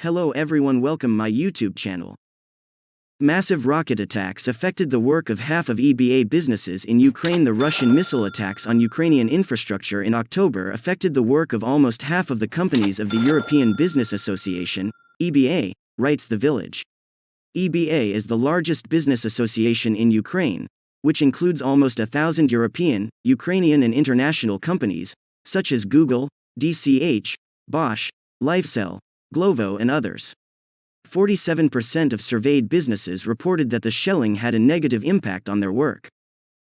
Hello everyone, welcome my YouTube channel. Massive rocket attacks affected the work of half of EBA businesses in Ukraine. The Russian missile attacks on Ukrainian infrastructure in October affected the work of almost half of the companies of the European Business Association, EBA, writes The Village. EBA is the largest business association in Ukraine, which includes almost 1,000 European, Ukrainian and international companies, such as Google, DCH, Bosch, LifeCell, Glovo and others. 47% of surveyed businesses reported that the shelling had a negative impact on their work.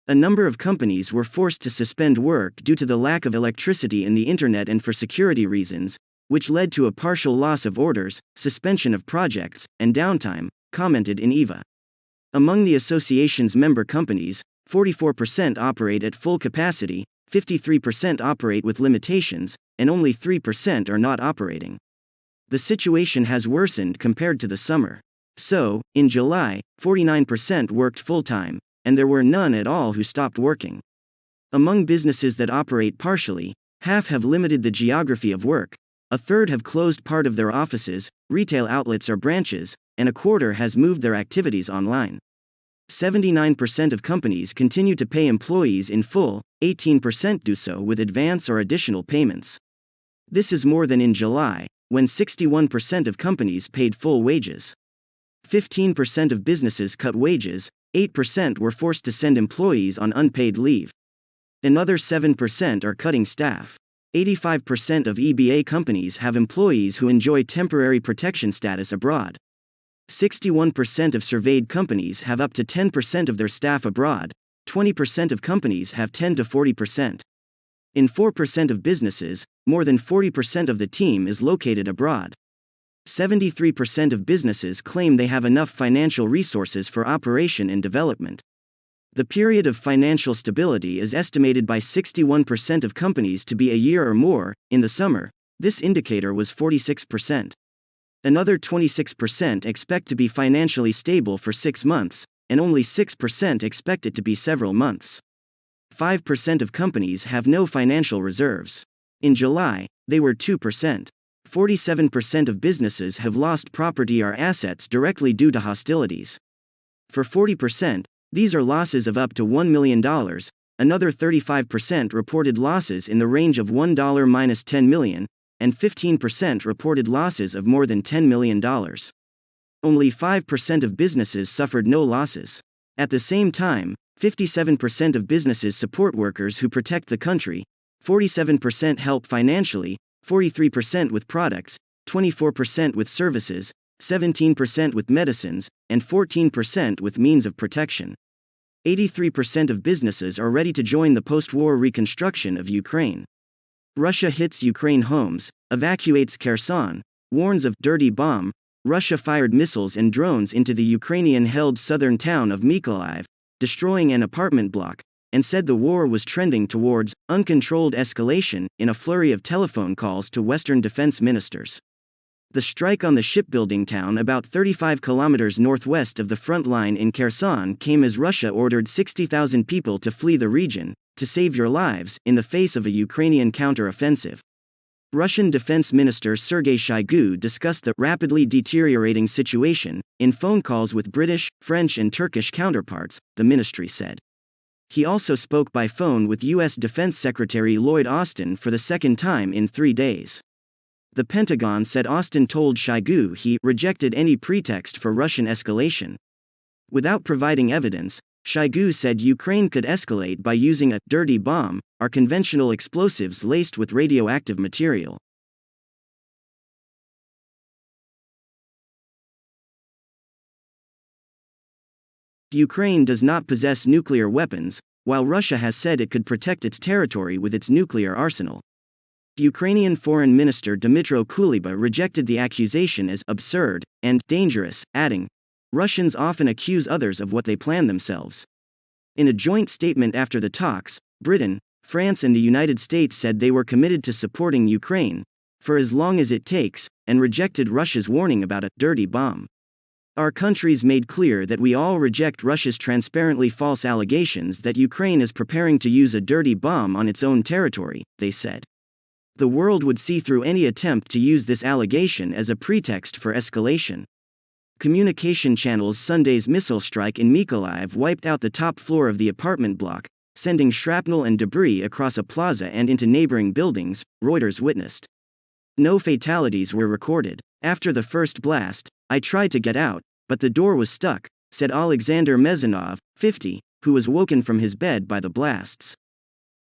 A number of companies were forced to suspend work due to the lack of electricity in the internet and for security reasons, which led to a partial loss of orders, suspension of projects, and downtime, commented in EVA. Among the association's member companies, 44% operate at full capacity, 53% operate with limitations, and only 3% are not operating. The situation has worsened compared to the summer. So, in July, 49% worked full-time, and there were none at all who stopped working. Among businesses that operate partially, half have limited the geography of work, a third have closed part of their offices, retail outlets or branches, and a quarter has moved their activities online. 79% of companies continue to pay employees in full, 18% do so with advance or additional payments. This is more than in July, when 61% of companies paid full wages. 15% of businesses cut wages, 8% were forced to send employees on unpaid leave. Another 7% are cutting staff. 85% of EBA companies have employees who enjoy temporary protection status abroad. 61% of surveyed companies have up to 10% of their staff abroad, 20% of companies have 10 to 40%. In 4% of businesses, more than 40% of the team is located abroad. 73% of businesses claim they have enough financial resources for operation and development. The period of financial stability is estimated by 61% of companies to be a year or more. In the summer, this indicator was 46%. Another 26% expect to be financially stable for 6 months, and only 6% expect it to be several months. 5% of companies have no financial reserves. In July, they were 2%. 47% of businesses have lost property or assets directly due to hostilities. For 40%, these are losses of up to $1 million, another 35% reported losses in the range of $1 - 10 million, and 15% reported losses of more than $10 million. Only 5% of businesses suffered no losses. At the same time, 57% of businesses support workers who protect the country, 47% help financially, 43% with products, 24% with services, 17% with medicines, and 14% with means of protection. 83% of businesses are ready to join the post-war reconstruction of Ukraine. Russia hits Ukraine homes, evacuates Kherson, warns of dirty bomb. Russia fired missiles and drones into the Ukrainian-held southern town of Mykolaiv, destroying an apartment block, and said the war was trending towards uncontrolled escalation in a flurry of telephone calls to Western defense ministers. The strike on the shipbuilding town about 35 kilometers northwest of the front line in Kherson came as Russia ordered 60,000 people to flee the region, to save your lives, in the face of a Ukrainian counter-offensive. Russian Defense Minister Sergei Shoigu discussed the rapidly deteriorating situation in phone calls with British, French and Turkish counterparts, the ministry said. He also spoke by phone with U.S. Defense Secretary Lloyd Austin for the second time in 3 days. The Pentagon said Austin told Shoigu he rejected any pretext for Russian escalation. Without providing evidence, Shoigu said Ukraine could escalate by using a dirty bomb, or conventional explosives laced with radioactive material. Ukraine does not possess nuclear weapons, while Russia has said it could protect its territory with its nuclear arsenal. Ukrainian Foreign Minister Dmytro Kuleba rejected the accusation as absurd and dangerous, adding, "Russians often accuse others of what they plan themselves." In a joint statement after the talks, Britain, France and the United States said they were committed to supporting Ukraine for as long as it takes, and rejected Russia's warning about a dirty bomb. Our countries made clear that we all reject Russia's transparently false allegations that Ukraine is preparing to use a dirty bomb on its own territory, they said. The world would see through any attempt to use this allegation as a pretext for escalation. Communication channels Sunday's missile strike in Mykolaiv wiped out the top floor of the apartment block, sending shrapnel and debris across a plaza and into neighboring buildings, Reuters witnessed. No fatalities were recorded. After the first blast, I tried to get out, but the door was stuck, said Alexander Mezanov, 50, who was woken from his bed by the blasts.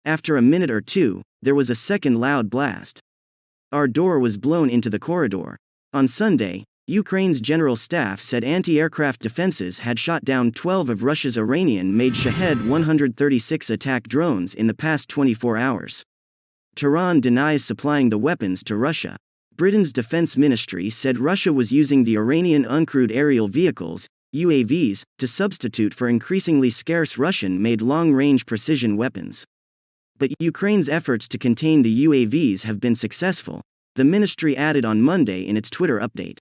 After a minute or two, there was a second loud blast. Our door was blown into the corridor. On Sunday, Ukraine's general staff said anti-aircraft defenses had shot down 12 of Russia's Iranian-made Shahed-136 attack drones in the past 24 hours. Tehran denies supplying the weapons to Russia. Britain's defense ministry said Russia was using the Iranian uncrewed aerial vehicles, UAVs, to substitute for increasingly scarce Russian-made long-range precision weapons. But Ukraine's efforts to contain the UAVs have been successful, the ministry added on Monday in its Twitter update.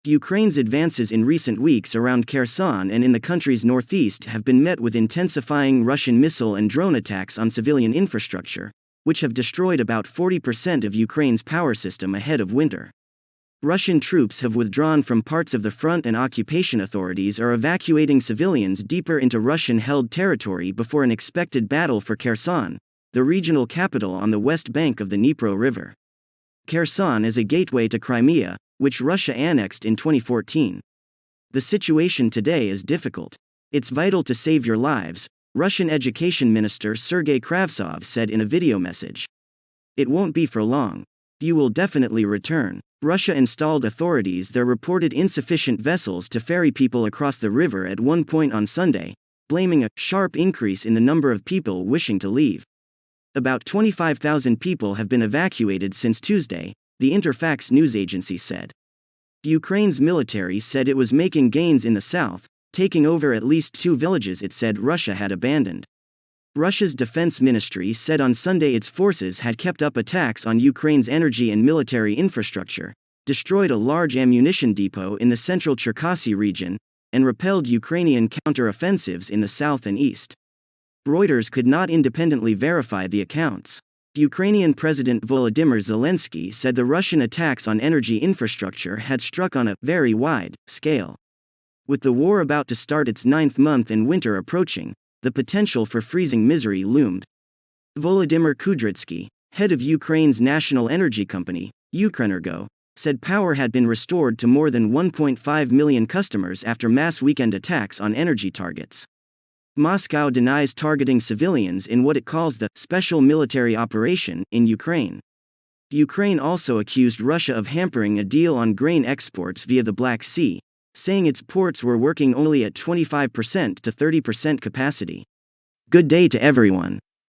Ukraine's advances in recent weeks around Kherson and in the country's northeast have been met with intensifying Russian missile and drone attacks on civilian infrastructure, which have destroyed about 40% of Ukraine's power system ahead of winter. Russian troops have withdrawn from parts of the front and occupation authorities are evacuating civilians deeper into Russian-held territory before an expected battle for Kherson, the regional capital on the west bank of the Dnipro River. Kherson is a gateway to Crimea, which Russia annexed in 2014. The situation today is difficult. It's vital to save your lives, Russian Education Minister Sergei Kravtsov said in a video message. It won't be for long. You will definitely return. Russia installed authorities their reported insufficient vessels to ferry people across the river at one point on Sunday, blaming a sharp increase in the number of people wishing to leave. About 25,000 people have been evacuated since Tuesday, the Interfax news agency said. Ukraine's military said it was making gains in the south, taking over at least 2 villages it said Russia had abandoned. Russia's defense ministry said on Sunday its forces had kept up attacks on Ukraine's energy and military infrastructure, destroyed a large ammunition depot in the central Cherkasy region, and repelled Ukrainian counter-offensives in the south and east. Reuters could not independently verify the accounts. Ukrainian President Volodymyr Zelensky said the Russian attacks on energy infrastructure had struck on a very wide scale. With the war about to start its 9th month and winter approaching, the potential for freezing misery loomed. Volodymyr Kudrytsky, head of Ukraine's national energy company, Ukrenergo, said power had been restored to more than 1.5 million customers after mass weekend attacks on energy targets. Moscow denies targeting civilians in what it calls the special military operation in Ukraine. Ukraine also accused Russia of hampering a deal on grain exports via the Black Sea, saying its ports were working only at 25% to 30% capacity. Good day to everyone.